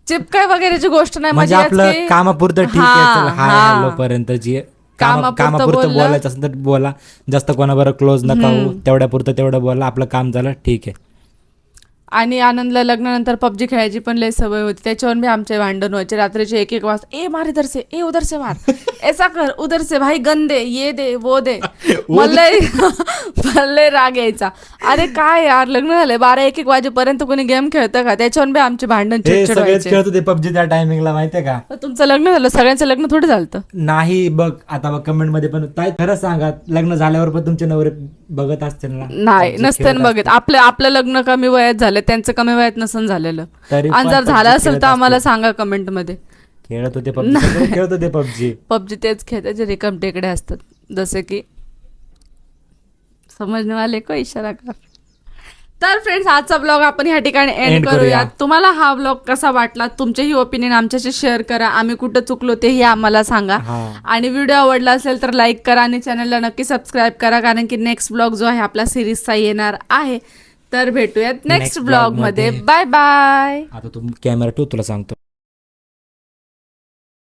चिपकाय वगैरेची गोष्ट नाही. म्हणजे याच आपलं की- कामापुरतं ठीक हा, आहे, चल हाय हा. हॅलो पर्यंत जे कामापुरतं कामापुरतं बोललं. बोलायचं असेल तर बोला, जास्त कोणाबरोबर क्लोज नका होऊ, तेवढ्यापुरतं तेवढं बोला, आपलं काम झालं ठीक आहे. आणि आनंदला लग्नानंतर पबजी खेळायची पण लय सवय होती, त्याच्यावर मी आमचे भांडण व्हायचे रात्रीचे 1-1 वाजता. ए मार इधर से, ए उधर से मार, ऐसा कर, उधर से भाई गन दे, ये दे वो दे. मला लय राग यायचा. अरे काय यार, लग्न झाले 12-1 वाजेपर्यंत कोणी गेम खेळतं का? त्याच्यावर बी आमचे भांडण हे चिडचिड सगळेच व्हायचे. खेळत होते पबजी त्या टायमिंगला, माहितीये का? तुमचं लग्न झालं, सगळ्यांचं लग्न थोडं झालं. नाही बघ, आता बघ कमेंट मध्ये पण ताई खरं सांगा, लग्न झाल्यावर पण तुमचे नवरे बघत असतील ना? नाही, PUBG नसतं खेळत बघत. आपलं लग्न कमी वयात झालं, त्यांचं कमी वयात नसन झालेलं. तरी आणि पण जर झालं PUBG असेल खेळत तर आम्हाला असतील. सांगा कमेंट मध्ये. खेळत होते पबजी, सगळे खेळत होते पबजी. पबजी तेच खेळायचे रिकम टेकडे असतात, जसे की समजणे वाले को इशारा कर. तर फ्रेंड्स, आजचा ब्लॉग आपण ह्या ठिकाणी एंड End करूया. करूया. तुम्हाला हा ब्लॉग कसा वाटला, तुमचेही ओपिनियन आमच्याशी शेअर करा. आम्ही कुठं चुकलो तेही आम्हाला सांगा. हा. आणि व्हिडिओ आवडला असेल तर लाईक करा आणि चॅनलला नक्की सबस्क्राईब करा, कारण की नेक्स्ट ब्लॉग जो आहे आपला सिरीजचा येणार आहे. तर भेटूयात नेक्स्ट Next ब्लॉग vlog मध्ये. मध्ये. Bye bye. आता तू कॅमेरा ठेव, तुला सांगतो.